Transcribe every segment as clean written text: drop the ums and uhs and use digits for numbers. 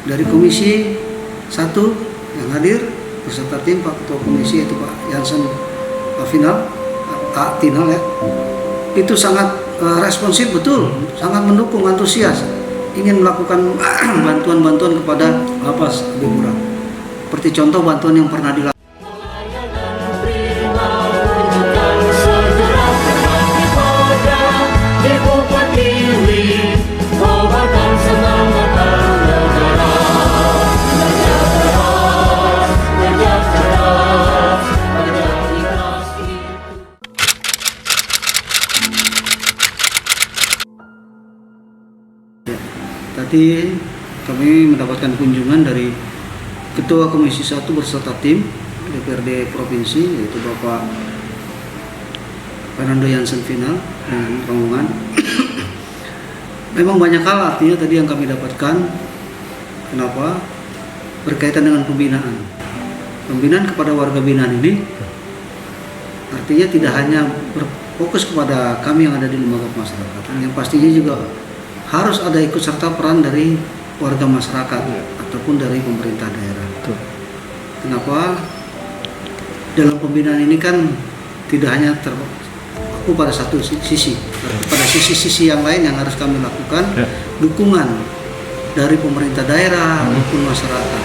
Dari Komisi 1 yang hadir beserta tim Pak Ketua Komisi yaitu Pak Yansen Tinal ya, itu sangat responsif betul, sangat mendukung, antusias, ingin melakukan bantuan-bantuan kepada Lapas Abipura. Seperti contoh bantuan yang pernah dilakukan. Tadi kami mendapatkan kunjungan dari Ketua Komisi 1 beserta tim DPRD Provinsi yaitu Bapak Fernando Yansen Final dan rombongan. Memang banyak hal artinya tadi yang kami dapatkan. Kenapa? Berkaitan dengan pembinaan. Pembinaan kepada warga binaan ini artinya tidak hanya berfokus kepada kami yang ada di lembaga pemasyarakatan, yang pastinya juga harus ada ikut serta peran dari warga masyarakat ataupun dari pemerintah daerah. Kenapa? Dalam pembinaan ini kan tidak hanya terpaku pada satu sisi, pada sisi-sisi yang lain yang harus kami lakukan, dukungan dari pemerintah daerah maupun masyarakat.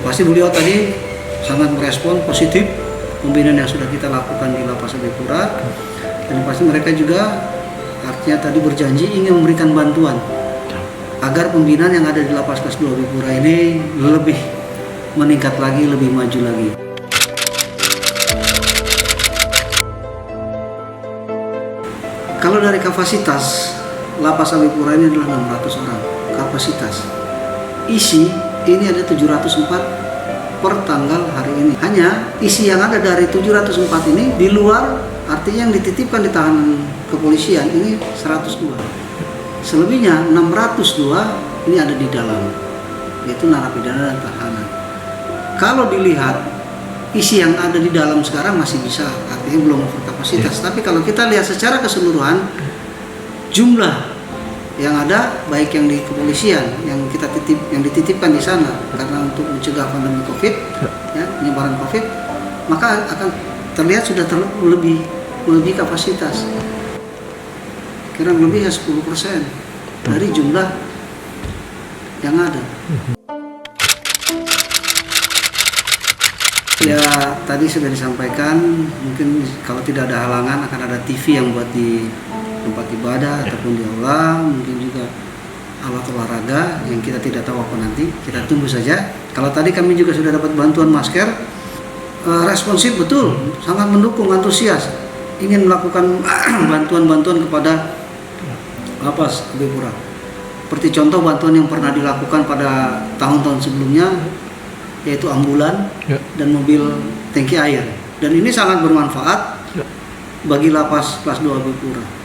Pasti beliau tadi sangat merespon positif pembinaan yang sudah kita lakukan di Lapas Abipura, dan pasti mereka juga artinya tadi berjanji ingin memberikan bantuan agar pembinaan yang ada di Lapas Kelas 2 Abipura ini lebih meningkat lagi, lebih maju lagi. Kalau dari kapasitas Lapas Abipura ini adalah 600 orang kapasitas, isi ini ada 704 per tanggal hari ini. Hanya isi yang ada dari 704 ini di luar, artinya yang dititipkan di tahanan kepolisian ini 102. Selebihnya 602 ini ada di dalam, yaitu narapidana dan tahanan. Kalau dilihat isi yang ada di dalam sekarang masih bisa, artinya belum overkapasitas. Tapi kalau kita lihat secara keseluruhan, jumlah yang ada baik yang di kepolisian yang dititipkan di sana karena untuk mencegah pandemi COVID, ya, penyebaran COVID, maka akan terlihat sudah melebihi kapasitas. Kurang lebih 10% dari jumlah yang ada. Ya tadi sudah disampaikan, mungkin kalau tidak ada halangan akan ada TV yang buat di tempat ibadah ataupun di aula, mungkin juga alat olahraga yang kita tidak tahu apa nanti, kita tunggu saja. Kalau tadi kami juga sudah dapat bantuan masker, responsif betul, sangat mendukung, antusias, ingin melakukan bantuan-bantuan kepada Lapas Abipura. Seperti contoh bantuan yang pernah dilakukan pada tahun-tahun sebelumnya, yaitu ambulan dan mobil tangki air. Dan ini sangat bermanfaat bagi Lapas Kelas 2 Abipura.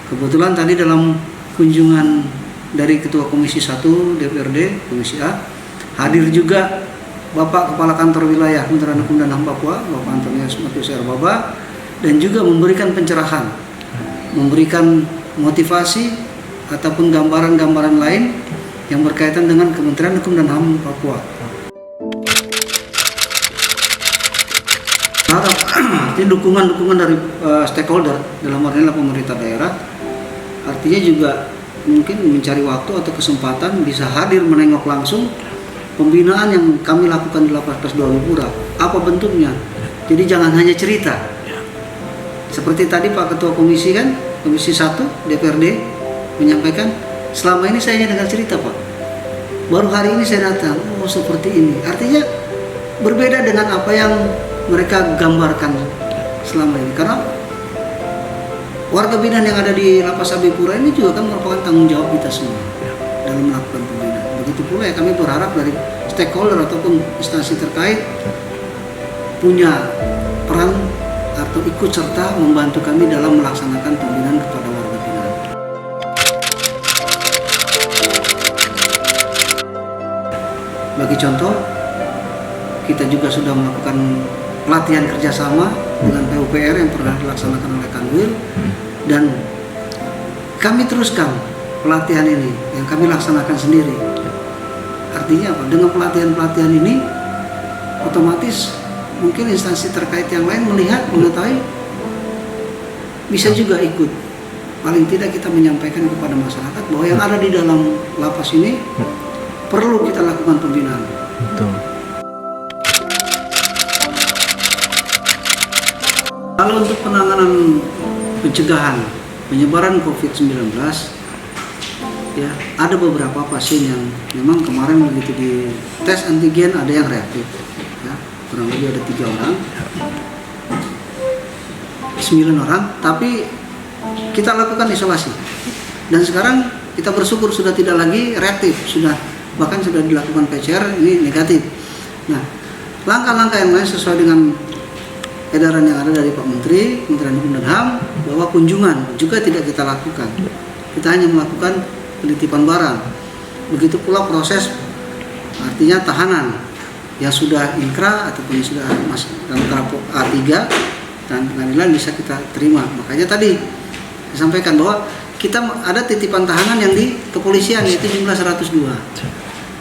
Kebetulan tadi dalam kunjungan dari Ketua Komisi 1 DPRD Komisi A, hadir juga Bapak Kepala Kantor Wilayah Kementerian Hukum dan HAM Papua, Bapak Antonius Matius Baba, dan juga memberikan pencerahan, memberikan motivasi ataupun gambaran-gambaran lain yang berkaitan dengan Kementerian Hukum dan HAM Papua. Harap dukungan-dukungan dari stakeholder dalam hal ini pemerintah daerah, artinya juga mungkin mencari waktu atau kesempatan bisa hadir menengok langsung pembinaan yang kami lakukan di Lapas Kelas 2 Abipura. Apa bentuknya? Jadi jangan hanya cerita. Seperti tadi Pak Ketua Komisi Komisi 1 DPRD menyampaikan, selama ini saya hanya dengar cerita Pak. Baru hari ini saya datang, oh seperti ini. Artinya berbeda dengan apa yang mereka gambarkan selama ini. Karena warga binaan yang ada di Lapas Abipura ini juga kan merupakan tanggung jawab kita semua dalam melakukan pembinaan. Begitu pula ya kami berharap dari stakeholder ataupun instansi terkait punya peran atau ikut serta membantu kami dalam melaksanakan pembinaan kepada warga binaan. Bagi contoh, kita juga sudah melakukan pelatihan kerjasama dengan PUPR yang pernah dilaksanakan oleh Kanwil, dan kami teruskan pelatihan ini yang kami laksanakan sendiri. Artinya apa? Dengan pelatihan-pelatihan ini otomatis mungkin instansi terkait yang lain melihat, mengetahui, bisa juga ikut. Paling tidak kita menyampaikan kepada masyarakat bahwa yang ada di dalam lapas ini perlu kita lakukan pembinaan. Betul. Kalau untuk penanganan pencegahan penyebaran COVID-19, ya ada beberapa pasien yang memang kemarin begitu di tes antigen ada yang reaktif, ya, kurang lebih ada 3 orang, 9 orang, tapi kita lakukan isolasi. Dan sekarang kita bersyukur sudah tidak lagi reaktif, bahkan sudah dilakukan PCR, ini negatif. Nah, langkah-langkah yang lain sesuai dengan edaran yang ada dari Pak Menteri, Kementerian Hukum dan HAM, bahwa kunjungan juga tidak kita lakukan. Kita hanya melakukan penitipan barang. Begitu pula proses, artinya tahanan yang sudah inkrah ataupun sudah masuk dalam tahap A3 dan pengadilan bisa kita terima. Makanya tadi saya sampaikan bahwa kita ada titipan tahanan yang di kepolisian, yaitu jumlah 102.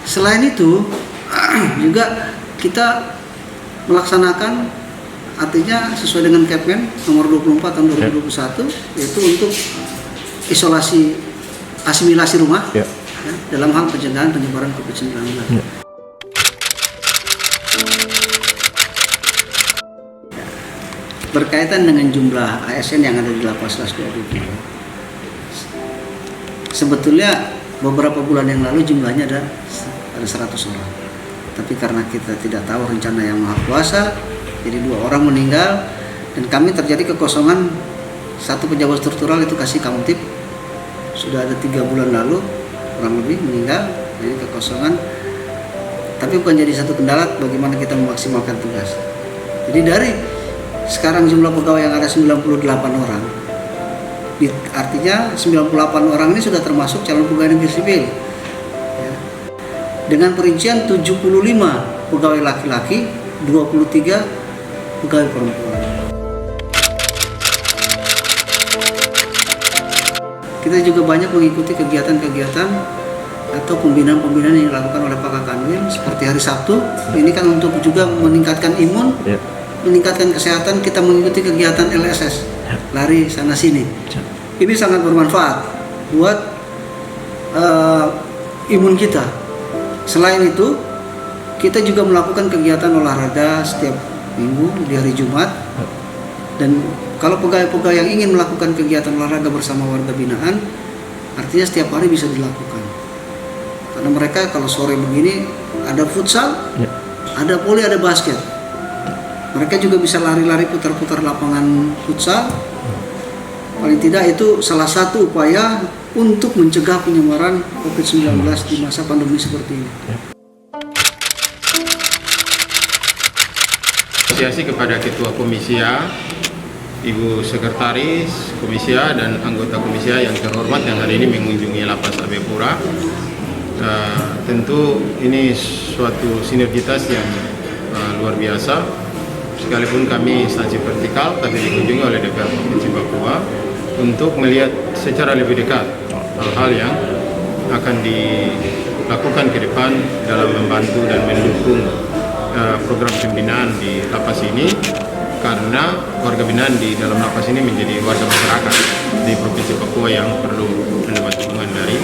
Selain itu juga kita melaksanakan, artinya sesuai dengan Kepmen nomor 24 tahun 2021, yaitu untuk isolasi asimilasi rumah, ya, dalam hal pencegahan penyebaran COVID-19. Ya. Berkaitan dengan jumlah ASN yang ada di lapas kelas 22, sebetulnya beberapa bulan yang lalu jumlahnya ada 100 orang, tapi karena kita tidak tahu rencana yang Maha Kuasa, jadi 2 orang meninggal dan kami terjadi kekosongan satu pejabat struktural, itu Kasih Kamtib, sudah ada 3 bulan lalu kurang lebih meninggal, jadi kekosongan. Tapi bukan jadi satu kendala bagaimana kita memaksimalkan tugas. Jadi dari sekarang jumlah pegawai yang ada 98 orang, artinya 98 orang ini sudah termasuk calon pegawai negeri sipil, ya. Dengan perincian 75 pegawai laki-laki, 23 pegawai perempuan. Kita juga banyak mengikuti kegiatan-kegiatan atau pembinaan-pembinaan yang dilakukan oleh Pak Kakanwil, seperti hari Sabtu. Ini kan untuk juga meningkatkan imun, meningkatkan kesehatan. Kita mengikuti kegiatan LSS, lari sana sini. Ini sangat bermanfaat buat imun kita. Selain itu, kita juga melakukan kegiatan olahraga setiap minggu di hari Jumat. Dan kalau pegawai-pegawai yang ingin melakukan kegiatan olahraga bersama warga binaan, artinya setiap hari bisa dilakukan. Karena mereka kalau sore begini ada futsal, ada voli, ada basket. Mereka juga bisa lari-lari putar-putar lapangan futsal. Paling tidak itu salah satu upaya untuk mencegah penyebaran COVID-19 di masa pandemi seperti ini. Apresiasi kepada Ketua Komisia, Ibu Sekretaris Komisia dan anggota Komisia yang terhormat yang hari ini mengunjungi Lapas AB Pura. Tentu ini suatu sinergitas yang luar biasa. Sekalipun kami instansi vertikal, tapi dikunjungi oleh DPR Provinsi Papua untuk melihat secara lebih dekat hal-hal yang akan dilakukan ke depan dalam membantu dan mendukung program pembinaan di lapas ini, karena warga binaan di dalam lapas ini menjadi warga masyarakat di Provinsi Papua yang perlu mendapat dukungan dari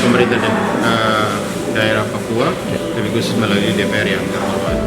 pemerintah dan daerah Papua, lebih khusus melalui DPR yang terhormat.